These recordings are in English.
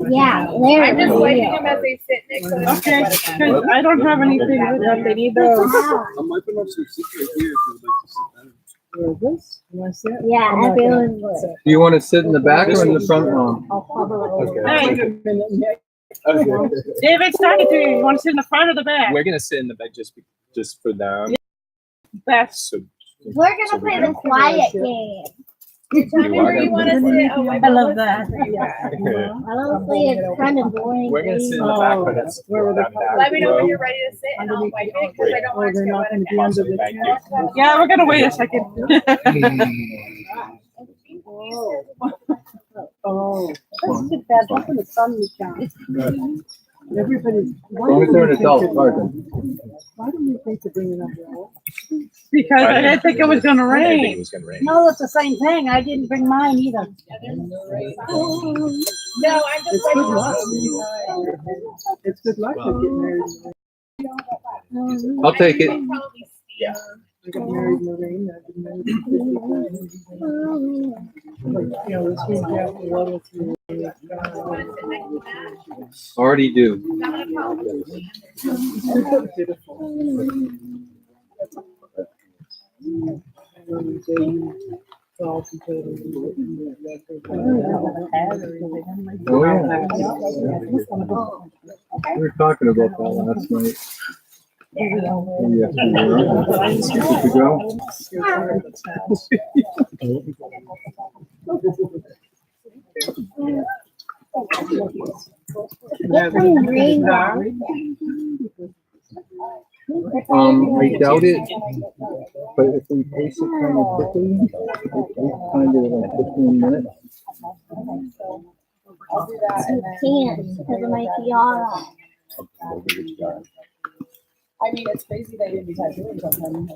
Yeah, there. I'm just wiping them as they sit next to the. Okay, because I don't have anything with them. They need those. I'm wiping up some seats right here if you would like to sit down. Where is this? You want to see it? Yeah, everyone would. Do you want to sit in the back or in the front row? Hey, Okay. David's talking to you. You want to sit in the front or the back? We're gonna sit in the back just for now. Best. So We're gonna play the quiet game. Determine where you want to sit. I love that. Honestly, it's kind of boring. we're gonna sit in the back, but it's Let me know when you're ready to sit, and I'll wipe it because I don't want to get wet again. Awesome, thank you. Yeah, we're gonna wait a second. Oh, that's too bad. That's when the sun was down. Everybody's. Only they're an adult, pardon. Why do you think to bring it up? Because I didn't think it was gonna I didn't think it rain. was gonna rain. No, it's the same thing. I didn't bring mine either. No, I'm just It's good wiping luck. them. It's good luck to get married. I'll take it. Yeah. I got married in the rain. I didn't marry in this week after level 3. Already do. Oh, yeah. We were talking about that last night. Yes, we were. Get some rainbow. I doubt it, but if we pace it kind of quickly, kind of like 15 minutes. You can't because of my tiara. I mean, it's crazy they didn't decide doing something.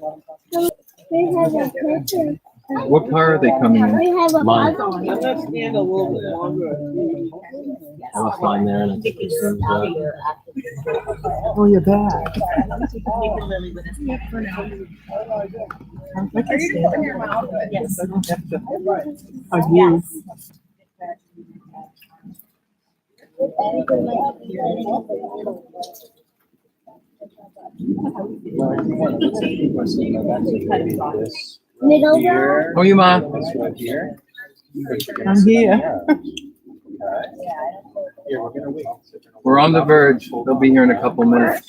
They have a picture. What car are they coming in? We have a Mine. puzzle. I'm gonna stand a little bit longer. I was fine there and I think it's Oh, you're back. Are you just putting your mouth? Yes. Are you? Middle row. Oh, you mom? Right here. I'm here. Here, we're gonna wait. We're on the verge. They'll be here in a couple minutes.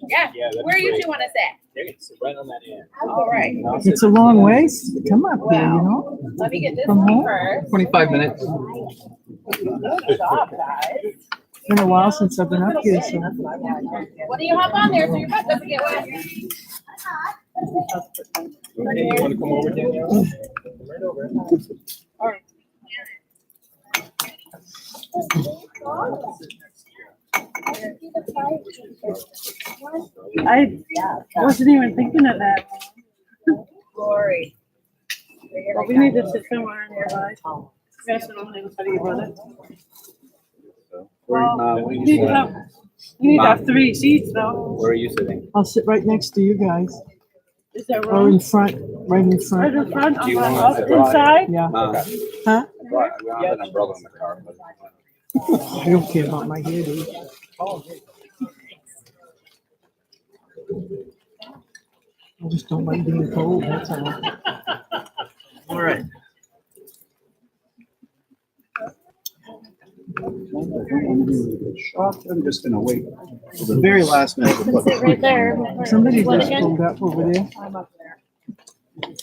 Yeah. Where you two want to sit? They're gonna sit right on that end. All right. It's a long ways to come up here, you know? Let me get this From one home? first. 25 minutes. Good job, guys. It's been a while since I've been up here, so. What do you have on there so your butt doesn't get wet? Okay, you wanna come over, Danielle? Come right over. I wasn't even thinking of that. Glory. Well, we need to sit somewhere nearby. You guys don't know anybody about it. Well, you need to have 3 seats though. Where are you sitting? I'll sit right next to you guys. Is there Oh, room? Or in front, right in Right front. in front, Do you on want the to- inside? Yeah. Huh? Huh? We don't have an umbrella in the car, but. I don't care about my hair, dude. I just don't like being cold, that's all. All right. I'm just gonna wait till the very last minute. Sit right there. Somebody What just again? pulled up over there. Do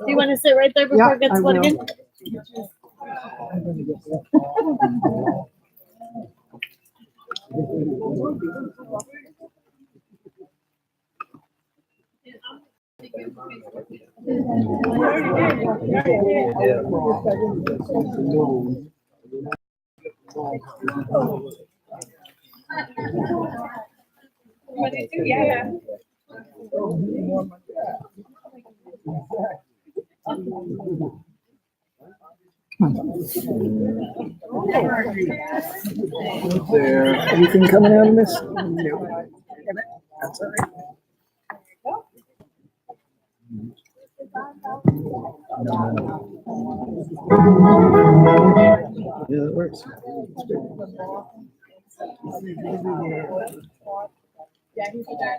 you want to sit right there before Yeah, it gets I wet will. again? Yeah. There. Anything coming out of this? No. That's all right. Yeah, that works. Yeah, he's the guy.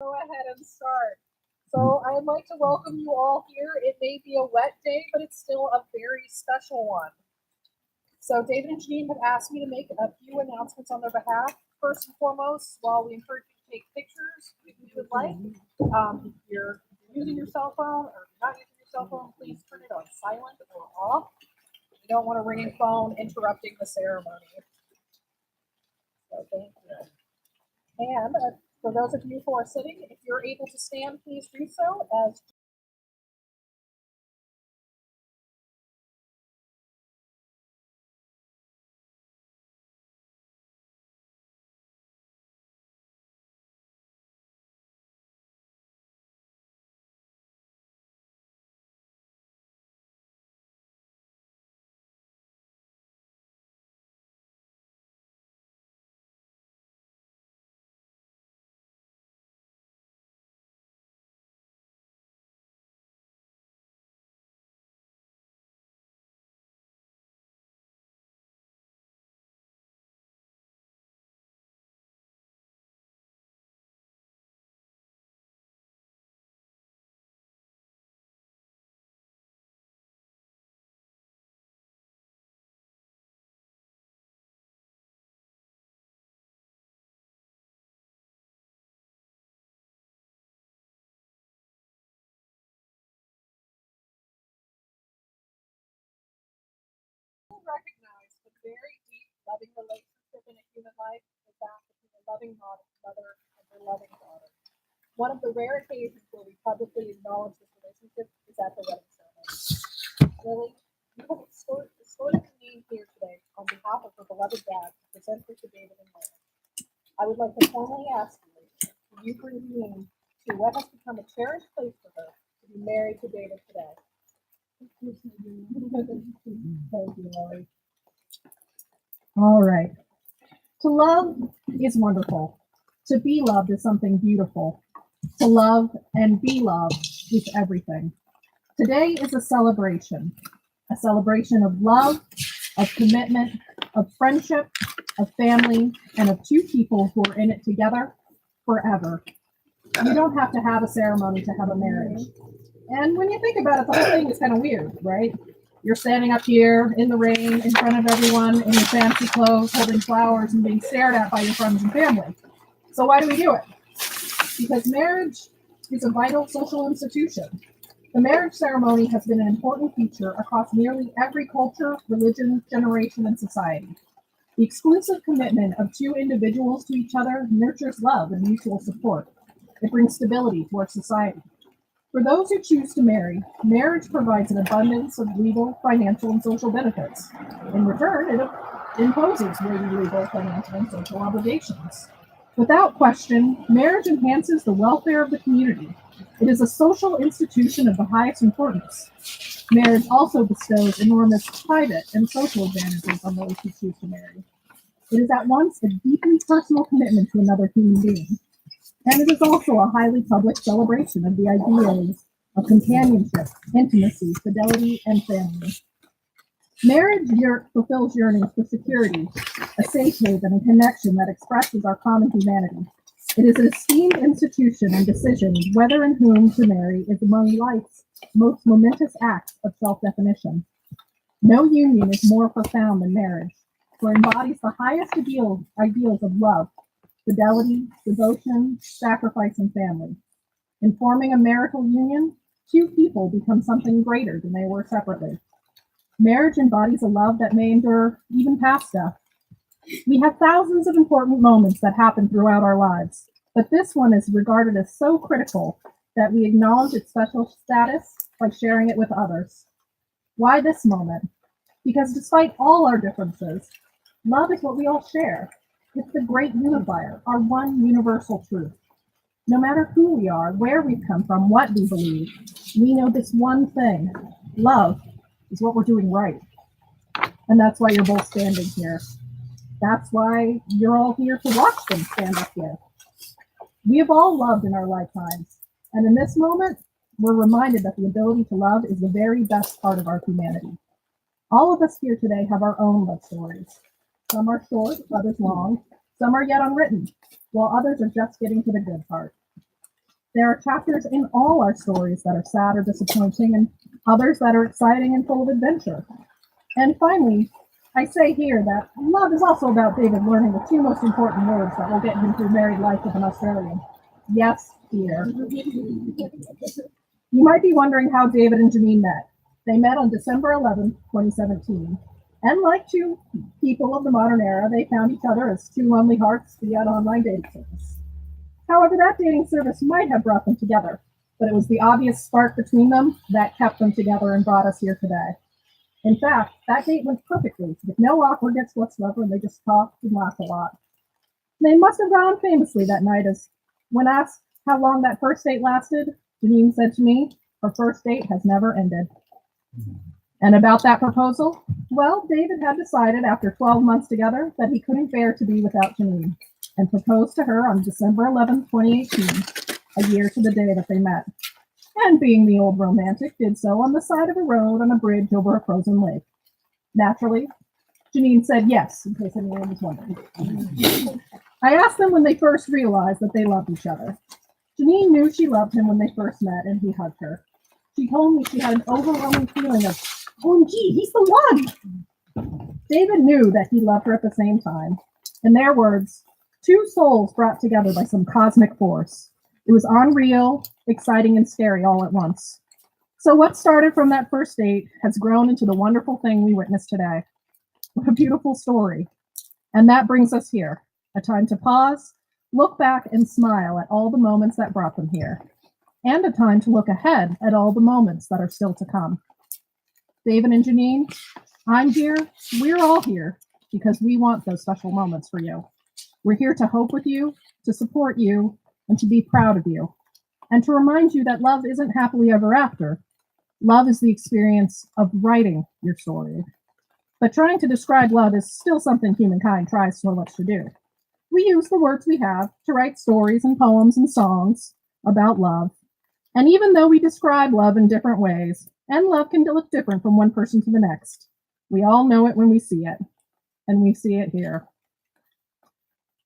Go ahead and start. So I'd like to welcome you all here. It may be a wet day, but it's still a very special one. So David and Janine have asked me to make a few announcements on their behalf. First and foremost, while we encourage you to take pictures, if you would like, if you're using your cell phone or not using your cell phone, please turn it on silent or off. You don't want a ringing phone interrupting the ceremony. So thank you. And for those of you who are sitting, if you're able to stand, please do so as recognize the very deep, loving relationship in a human life is that between a loving mother and her loving daughter. One of the rare occasions where we publicly acknowledge this relationship is at the wedding ceremony. Lily, you have escorted Janine here today on behalf of her beloved dad to present her to David and Mary. I would like to formally ask you, will you bring Janine to what has become a cherished place for her to be married to David today? Thank you, Lily. All right. To love is wonderful. To be loved is something beautiful. To love and be loved is everything. Today is a celebration of love, of commitment, of friendship, of family, and of two people who are in it together forever. You don't have to have a ceremony to have a marriage. And when you think about it, the whole thing is kind of weird, right? You're standing up here in the rain in front of everyone in your fancy clothes, holding flowers and being stared at by your friends and family. So why do we do it? Because marriage is a vital social institution. The marriage ceremony has been an important feature across nearly every culture, religion, generation, and society. The exclusive commitment of two individuals to each other nurtures love and mutual support. It brings stability to our society. For those who choose to marry, marriage provides an abundance of legal, financial, and social benefits. In return, it imposes weighty legal, financial, and social obligations. Without question, marriage enhances the welfare of the community. It is a social institution of the highest importance. Marriage also bestows enormous private and social advantages on those who choose to marry. It is at once a deeply personal commitment to another human being, and it is also a highly public celebration of the ideals of companionship, intimacy, fidelity, and family. Marriage fulfills yearnings for security, a safe haven and connection that expresses our common humanity. It is an esteemed institution, and decision whether and whom to marry is among life's most momentous acts of self-definition. No union is more profound than marriage, for it embodies the highest ideals of love, fidelity, devotion, sacrifice, and family. In forming a marital union, two people become something greater than they were separately. Marriage embodies a love that may endure even past death. We have thousands of important moments that happen throughout our lives, but this one is regarded as so critical that we acknowledge its special status by sharing it with others. Why this moment? Because despite all our differences, love is what we all share. It's the great unifier, our one universal truth. No matter who we are, where we've come from, what we believe, we know this one thing: love is what we're doing right. And that's why you're both standing here. That's why you're all here to watch them stand up here. We have all loved in our lifetimes, and in this moment, we're reminded that the ability to love is the very best part of our humanity. All of us here today have our own love stories. Some are short, others long. Some are yet unwritten, while others are just getting to the good part. There are chapters in all our stories that are sad or disappointing, and others that are exciting and full of adventure. And finally, I say here that love is also about David learning the two most important words that will get him through married life with an Australian. Yes, dear. You might be wondering how David and Janine met. They met on December 11th, 2017. And like two people of the modern era, they found each other as two lonely hearts via an online dating service. However, that dating service might have brought them together, but it was the obvious spark between them that kept them together and brought us here today. In fact, that date went perfectly, with no awkwardness whatsoever, and they just talked and laughed a lot. They must have gone famously that night, as when asked how long that first date lasted, Janine said to me, her first date has never ended. And about that proposal, well, David had decided after 12 months together that he couldn't bear to be without Janine, and proposed to her on December 11th, 2018, a year to the day that they met. And being the old romantic, did so on the side of a road on a bridge over a frozen lake. Naturally, Janine said yes, in case anyone was wondering. I asked them when they first realized that they loved each other. Janine knew she loved him when they first met, and he hugged her. She told me she had an overwhelming feeling of, OMG, he's the one! David knew that he loved her at the same time. In their words, two souls brought together by some cosmic force. It was unreal, exciting, and scary all at once. So what started from that first date has grown into the wonderful thing we witnessed today. What a beautiful story. And that brings us here, a time to pause, look back, and smile at all the moments that brought them here, and a time to look ahead at all the moments that are still to come. David and Janine, I'm here, we're all here, because we want those special moments for you. We're here to hope with you, to support you, and to be proud of you, and to remind you that love isn't happily ever after. Love is the experience of writing your story. But trying to describe love is still something humankind tries so much to do. We use the words we have to write stories and poems and songs about love. And even though we describe love in different ways, and love can look different from one person to the next, we all know it when we see it, and we see it here.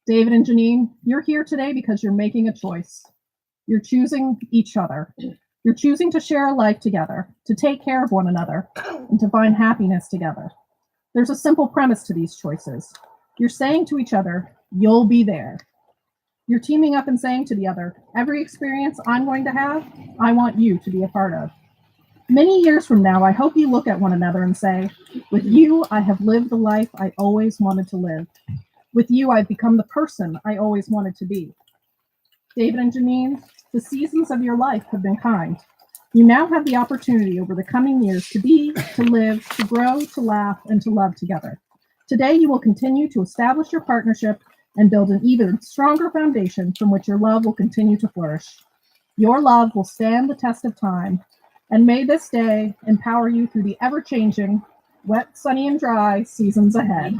David and Janine, you're here today because you're making a choice. You're choosing each other. You're choosing to share a life together, to take care of one another, and to find happiness together. There's a simple premise to these choices. You're saying to each other, you'll be there. You're teaming up and saying to the other, every experience I'm going to have, I want you to be a part of. Many years from now, I hope you look at one another and say, with you, I have lived the life I always wanted to live. With you, I've become the person I always wanted to be. David and Janine, the seasons of your life have been kind. You now have the opportunity over the coming years to be, to live, to grow, to laugh, and to love together. Today, you will continue to establish your partnership and build an even stronger foundation from which your love will continue to flourish. Your love will stand the test of time, and may this day empower you through the ever-changing, wet, sunny, and dry seasons ahead.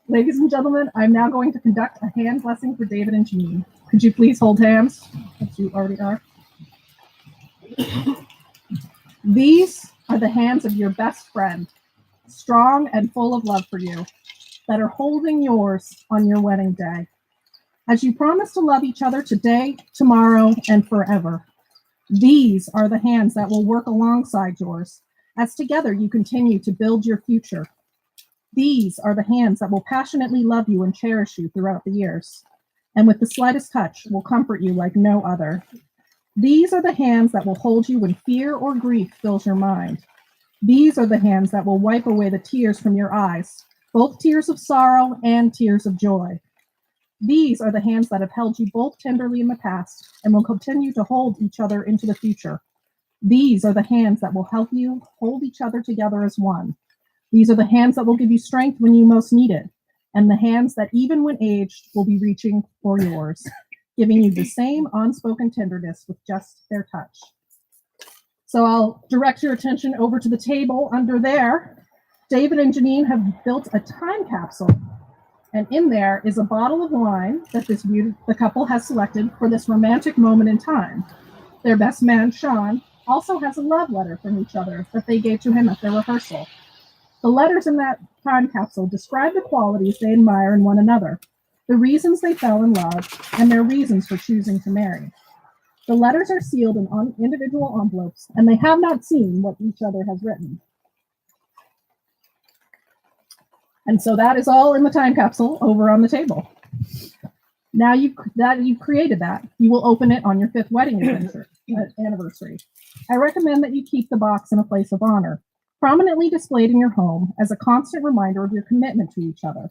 Ladies and gentlemen, I'm now going to conduct a hand blessing for David and Janine. Could you please hold hands, as you already are? These are the hands of your best friend, strong and full of love for you, that are holding yours on your wedding day. As you promise to love each other today, tomorrow, and forever, these are the hands that will work alongside yours, as together you continue to build your future. These are the hands that will passionately love you and cherish you throughout the years, and with the slightest touch will comfort you like no other. These are the hands that will hold you when fear or grief fills your mind. These are the hands that will wipe away the tears from your eyes, both tears of sorrow and tears of joy. These are the hands that have held you both tenderly in the past and will continue to hold each other into the future. These are the hands that will help you hold each other together as one. These are the hands that will give you strength when you most need it, and the hands that even when aged will be reaching for yours, giving you the same unspoken tenderness with just their touch. So I'll direct your attention over to the table under there. David and Janine have built a time capsule, and in there is a bottle of wine that the couple has selected for this romantic moment in time. Their best man, Sean, also has a love letter from each other that they gave to him at their rehearsal. The letters in that time capsule describe the qualities they admire in one another, the reasons they fell in love, and their reasons for choosing to marry. The letters are sealed in individual envelopes, and they have not seen what each other has written. And so that is all in the time capsule over on the table. Now you've created that, you will open it on your 5th wedding anniversary. I recommend that you keep the box in a place of honor, prominently displayed in your home as a constant reminder of your commitment to each other.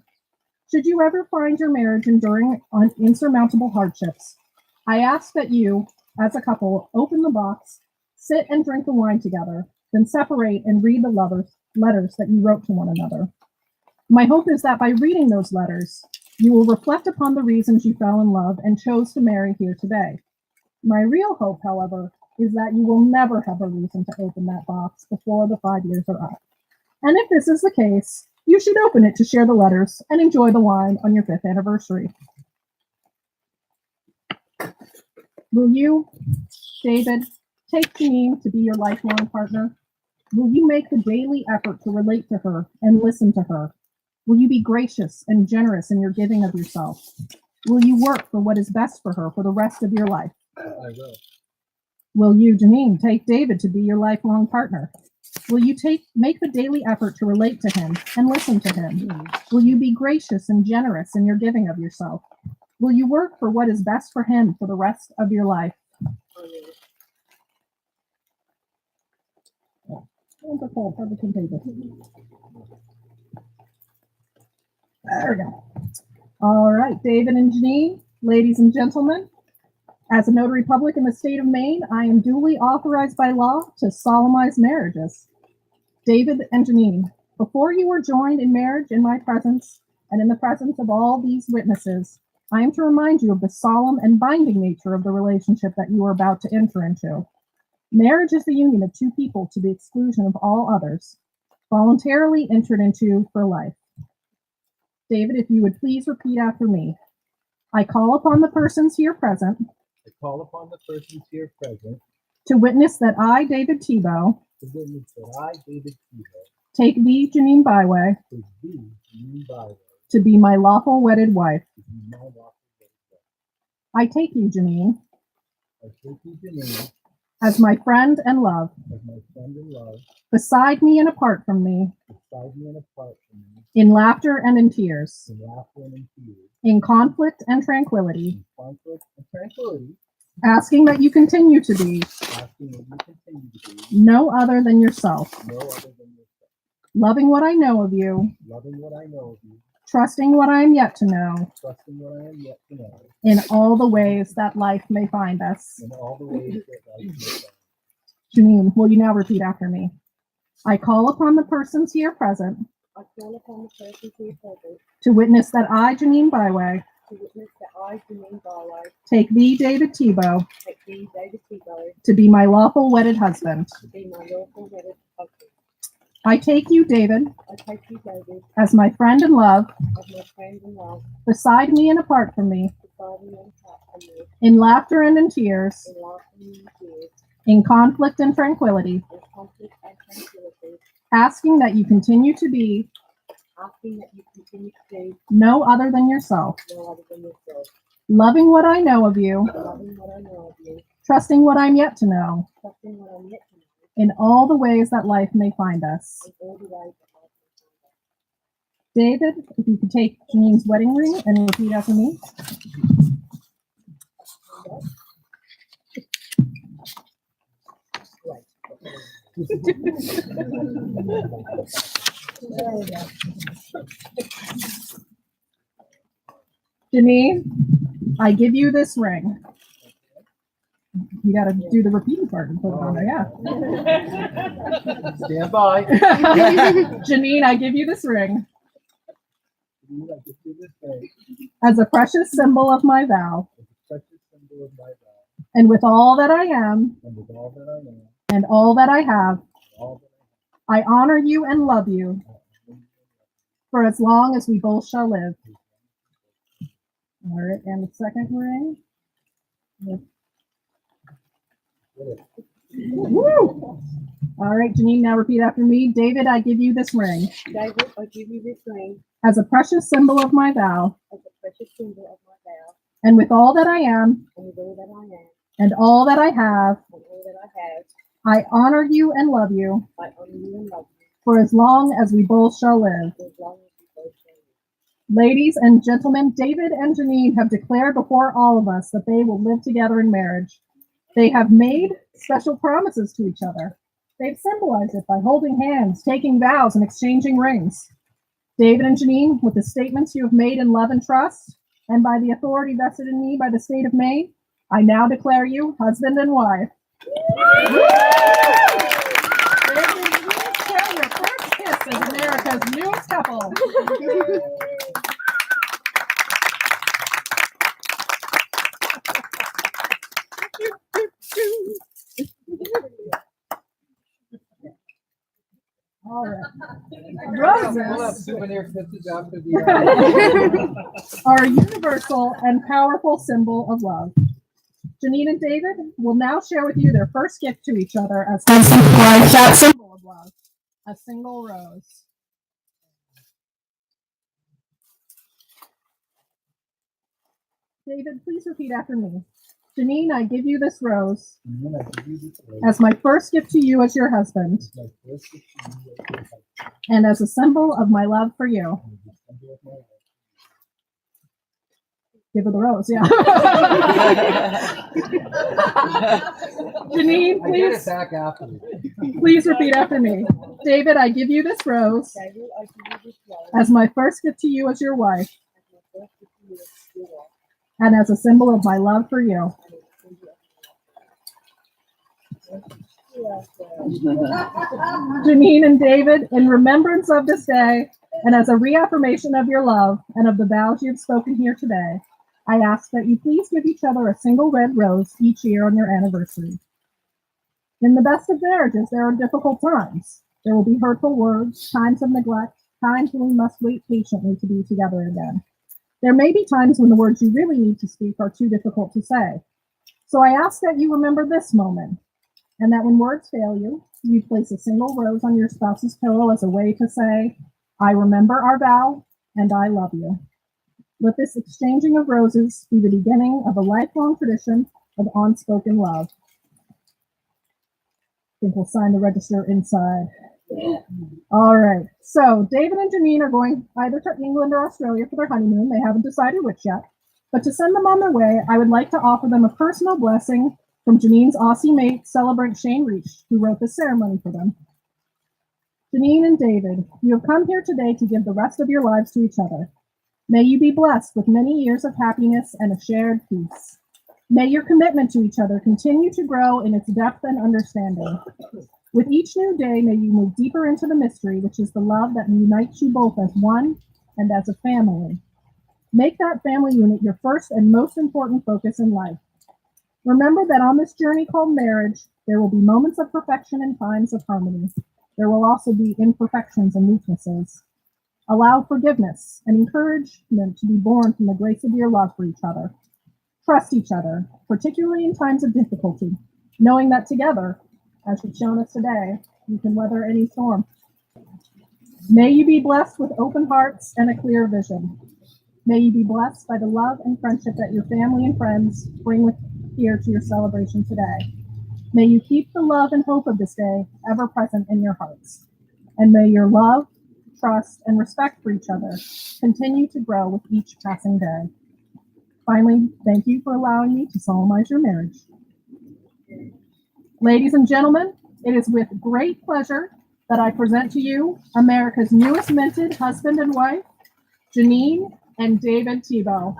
Should you ever find your marriage enduring insurmountable hardships, I ask that you, as a couple, open the box, sit and drink the wine together, then separate and read the letters that you wrote to one another. My hope is that by reading those letters, you will reflect upon the reasons you fell in love and chose to marry here today. My real hope, however, is that you will never have a reason to open that box before the 5 years are up. And if this is the case, you should open it to share the letters and enjoy the wine on your 5th anniversary. Will you, David, take Janine to be your lifelong partner? Will you make the daily effort to relate to her and listen to her? Will you be gracious and generous in your giving of yourself? Will you work for what is best for her for the rest of your life? I will. Will you, Janine, take David to be your lifelong partner? Will you make the daily effort to relate to him and listen to him? Will you be gracious and generous in your giving of yourself? Will you work for what is best for him for the rest of your life? Wonderful, Republican paper. There we go. All right, David and Janine, ladies and gentlemen, as a notary public in the state of Maine, I am duly authorized by law to solemnize marriages. David and Janine, before you were joined in marriage in my presence and in the presence of all these witnesses, I am to remind you of the solemn and binding nature of the relationship that you are about to enter into. Marriage is the union of two people to the exclusion of all others, voluntarily entered into for life. David, if you would please repeat after me. I call upon the persons here present I call upon the persons here present to witness that I, David Tebow, to witness that I, David Tebow, take thee, Janine Byway, to thee, Janine Byway, to be my lawful wedded wife. to be my lawful wife. I take you, Janine, I take you, Janine, as my friend and love, as my friend in love, beside me and apart from me, beside me and apart from me, in laughter and in tears, in laughter and in tears, in conflict and tranquility, in conflict and tranquility, asking that you continue to be asking that you continue to be no other than yourself, no other than yourself, loving what I know of you, loving what I know of you, trusting what I am yet to know, trusting what I am yet to know, in all the ways that life may find us. in all the ways that life may find. Janine, will you now repeat after me? I call upon the persons here present I call upon the persons here present to witness that I, Janine Byway, to witness that I, Janine Barlow, take thee, David Tebow, take thee, David Tebow, to be my lawful wedded husband. to be my lawful wedded husband. I take you, David, I take you, David, as my friend and love, as my friend and love, beside me and apart from me, beside me and apart from me, in laughter and in tears, in laughter and in tears, in conflict and tranquility, in conflict and tranquility, asking that you continue to be asking that you continue to be no other than yourself, no other than yourself, loving what I know of you, loving what I know of you, trusting what I'm yet to know, trusting what I'm yet to know, in all the ways that life may find us. in all the ways that life may find us. David, if you could take Janine's wedding ring and repeat after me. Janine, I give you this ring. You got to do the repeating part and put it on there, yeah. Stand by. Janine, I give you this ring You have to do this thing. as a precious symbol of my vow, It's a precious symbol of my vow, and with all that I am and with all that I am, and all that I have, all that I honor you and love you I have, for as long as we both shall live. All right, and the second ring. Woo! All right, Janine, now repeat after me. David, I give you this ring David, I give you this ring as a precious symbol of my vow, as a precious symbol of my vow, and with all that I am and with all that I am and all that I have, and all that I have, I honor you and love you I honor you and love you for as long as we both shall live. as long as we both shall live. Ladies and gentlemen, David and Janine have declared before all of us that they will live together in marriage. They have made special promises to each other. They've symbolized it by holding hands, taking vows, and exchanging rings. David and Janine, with the statements you have made in love and trust, and by the authority vested in me by the state of Maine, I now declare you husband and wife. David and Janine, share your first kiss as America's newest couple. All right. We'll have Roses souvenir kisses after the. are a universal and powerful symbol of love. Janine and David will now share with you their first gift to each other as husband and wife, that symbol of love, a single rose. David, please repeat after me. Janine, I give you this rose as my first gift to you as your husband and as a symbol of my love for you. Give her the rose, yeah. Janine, I get it please, back after. please repeat after me. David, I give you this rose David, I give you this rose as my first gift to you as your wife as my first gift to you as your wife, and as a symbol of my love for you. Janine and David, in remembrance of this day and as a reaffirmation of your love and of the vows you've spoken here today, I ask that you please give each other a single red rose each year on your anniversary. In the best of marriages, there are difficult times. There will be hurtful words, times of neglect, times when we must wait patiently to be together again. There may be times when the words you really need to speak are too difficult to say. So I ask that you remember this moment, and that when words fail you, you place a single rose on your spouse's pillow as a way to say, I remember our vow, and I love you. Let this exchanging of roses be the beginning of a lifelong tradition of unspoken love. I think we'll sign the register inside. All right. So David and Janine are going either to England or Australia for their honeymoon. They haven't decided which yet. But to send them on their way, I would like to offer them a personal blessing from Janine's Aussie mate, celebrant Shane Reach, who wrote this ceremony for them. Janine and David, you have come here today to give the rest of your lives to each other. May you be blessed with many years of happiness and a shared peace. May your commitment to each other continue to grow in its depth and understanding. With each new day, may you move deeper into the mystery, which is the love that unites you both as one and as a family. Make that family unit your first and most important focus in life. Remember that on this journey called marriage, there will be moments of perfection and times of harmony. There will also be imperfections and weaknesses. Allow forgiveness and encouragement to be born from the grace of your love for each other. Trust each other, particularly in times of difficulty, knowing that together, as you've shown us today, you can weather any storm. May you be blessed with open hearts and a clear vision. May you be blessed by the love and friendship that your family and friends bring with here to your celebration today. May you keep the love and hope of this day ever present in your hearts. And may your love, trust, and respect for each other continue to grow with each passing day. Finally, thank you for allowing me to solemnize your marriage. Ladies and gentlemen, it is with great pleasure that I present to you America's newest minted husband and wife, Janine and David Tebow.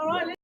All right.